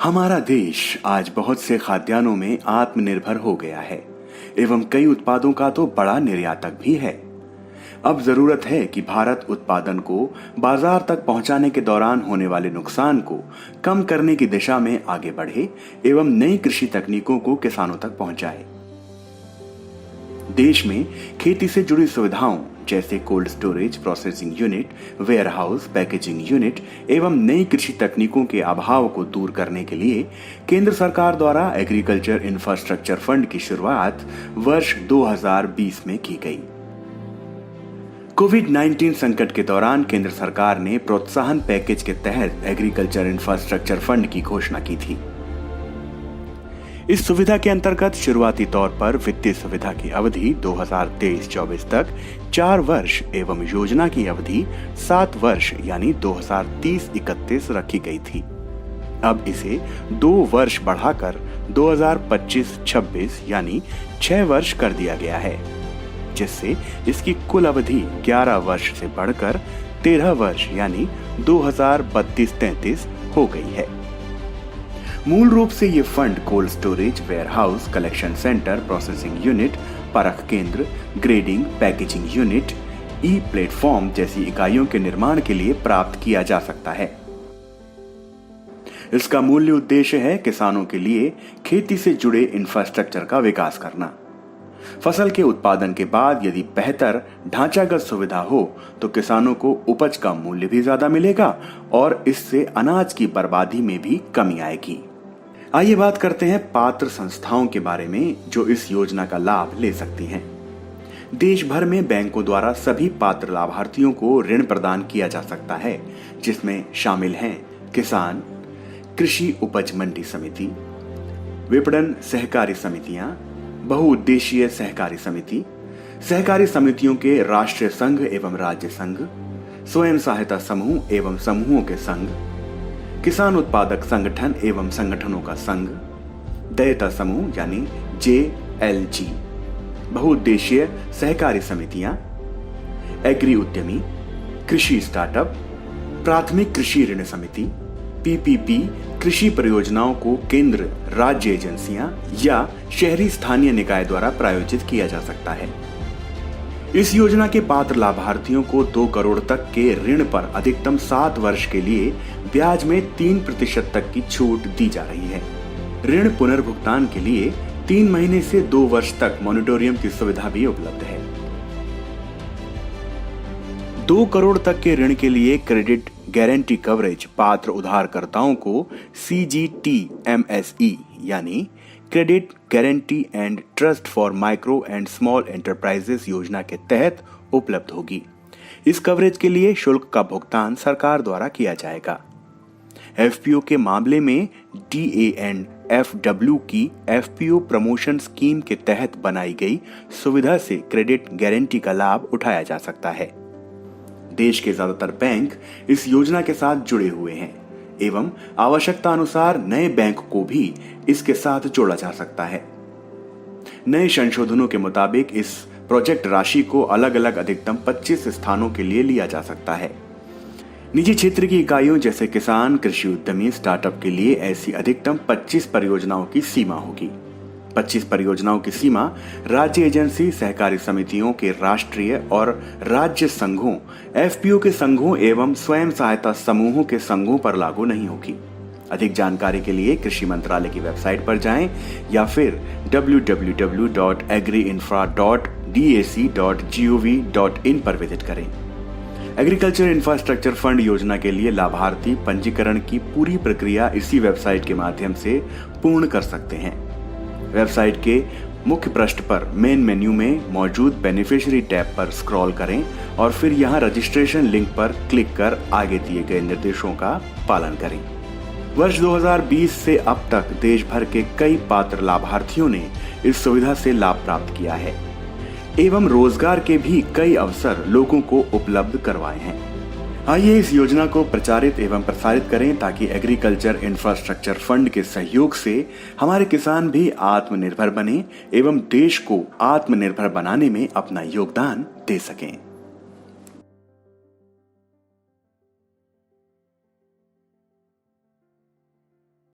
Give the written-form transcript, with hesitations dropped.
हमारा देश आज बहुत से खाद्यान्नों में आत्मनिर्भर हो गया है एवं कई उत्पादों का तो बड़ा निर्यातक भी है। अब जरूरत है कि भारत उत्पादन को बाजार तक पहुंचाने के दौरान होने वाले नुकसान को कम करने की दिशा में आगे बढ़े एवं नई कृषि तकनीकों को किसानों तक पहुंचाए। देश में खेती से जुड़ी सुविधाओं जैसे cold storage, processing unit, warehouse, packaging unit एवं नई कृषि तकनीकों के अभाव को दूर करने के लिए केंद्र सरकार द्वारा एग्रीकल्चर इंफ्रास्ट्रक्चर फंड की शुरुआत वर्ष 2020 में की गई। कोविड-19 संकट के दौरान केंद्र सरकार ने प्रोत्साहन पैकेज के तहत एग्रीकल्चर इंफ्रास्ट्रक्चर फंड की घोषणा की थी। इस सुविधा के अंतर्गत शुरुआती तौर पर वित्तीय सुविधा की अवधि 2023-24 तक 4 वर्ष एवं योजना की अवधि 7 वर्ष यानी 2030-31 रखी गई थी। अब इसे 2 वर्ष बढ़ाकर 2025-26 यानी 6 वर्ष कर दिया गया है, जिससे इसकी कुल अवधि 11 वर्ष से बढ़कर 13 वर्ष यानी 2032-33 हो गई है। मूल रूप से ये fund cold storage, warehouse, collection centre, processing unit, परख केंद्र, grading, packaging unit, e platform जैसी इकाइयों के निर्माण के लिए प्राप्त किया जा सकता है। इसका मूल्य उद्देश्य है किसानों के लिए खेती से जुड़े इंफ्रास्ट्रक्चर का विकास करना। फसल के उत्पादन के बाद यदि बेहतर ढांचागत सुविधा हो तो किसानों को उपज का मूल्य भी ज्यादा मिलेगा और इससे अनाज की बर्बादी में भी कमी आएगी। आइए बात करते हैं पात्र संस्थाओं के बारे में जो इस योजना का लाभ ले सकती हैं। देश भर में बैंकों द्वारा सभी पात्र लाभार्थियों को ऋण प्रदान किया जा सकता है, जिसमें शामिल हैं किसान, कृषि उपज मंडी समिति, विपणन सहकारी समितियां, बहुउद्देशीय सहकारी समिति, सहकारी समितियों के राष्ट्रीय संघ एवं राज्य संघ, स्वयं सहायता समूह एवं समूहों के संघ, किसान उत्पादक संगठन एवं संगठनों का संघ, देयता समूह यानी JLG, बहुउद्देशीय सहकारी समितियां, एग्री उद्यमी, कृषि स्टार्टअप, प्राथमिक कृषि ऋण समिति, PPP, कृषि परियोजनाओं को केंद्र, राज्य एजेंसियां या शहरी स्थानीय निकाय द्वारा प्रायोजित किया जा सकता है। इस योजना के पात्र लाभार्थियों को 2 करोड़ तक के ऋण पर अधिकतम 7 वर्ष के लिए ब्याज में 3% तक की छूट दी जा रही है। ऋण पुनर्भुगतान के लिए 3 महीने से 2 वर्ष तक मॉनिटोरियम की सुविधा भी उपलब्ध है। 2 करोड़ तक के ऋण के लिए क्रेडिट गारंटी कवरेज पात्र उधारकर्ताओं को CGTMSE यानी credit guarantee and trust for micro and small enterprises योजना के तहत उपलब्ध होगी। इस कवरेज के लिए शुल्क का भुगतान सरकार द्वारा किया जाएगा। FPO के मामले में DANFW की FPO प्रमोशन स्कीम के तहत बनाई गई सुविधा से क्रेडिट गारंटी का लाभ उठाया जा सकता है। देश के ज्यादातर बैंक इस योजना के साथ जुड़े हुए हैं एवं आवश्यकता अनुसार नए बैंक को भी इसके साथ जोड़ा जा सकता है। नए संशोधनों के मुताबिक इस प्रोजेक्ट राशि को अलग अलग अधिकतम 25 स्थानों के लिए लिया जा सकता है। निजी क्षेत्र की इकाइयों जैसे किसान, कृषि उद्यमी, स्टार्टअप के लिए ऐसी अधिकतम 25 परियोजनाओं की सीमा होगी। 25 परियोजनाओं की सीमा राज्य एजेंसी, सहकारी समितियों के राष्ट्रीय और राज्य संघों, FPO के संघों एवं स्वयं सहायता समूहों के संघों पर लागू नहीं होगी। अधिक जानकारी के लिए कृषि मंत्रालय की वेबसाइट पर जाएं या फिर www.agriinfra.dac.gov.in पर विजिट करें। एग्रीकल्चर इंफ्रास्ट्रक्चर फंड योजना के लिए लाभार्थी पंजीकरण की पूरी प्रक्रिया इसी वेबसाइट के माध्यम से पूर्ण कर सकते हैं। वेबसाइट के मुख्य पृष्ठ पर मेन मेन्यू में मौजूद बेनिफिशियरी टैब पर स्क्रॉल करें और फिर यहां रजिस्ट्रेशन लिंक पर क्लिक कर आगे दिए गए निर्देशों का पालन करें। वर्ष 2020 से अब तक देश भर के कई पात्र लाभार्थियों ने इस सुविधा से लाभ प्राप्त किया है एवं रोजगार के भी कई अवसर लोगों को उपलब्ध करवाए हैं। आइए इस योजना को प्रचारित एवं प्रसारित करें ताकि एग्रीकल्चर इंफ्रास्ट्रक्चर फंड के सहयोग से हमारे किसान भी आत्मनिर्भर बने एवं देश को आत्मनिर्भर बनाने में अपना योगदान दे सकें।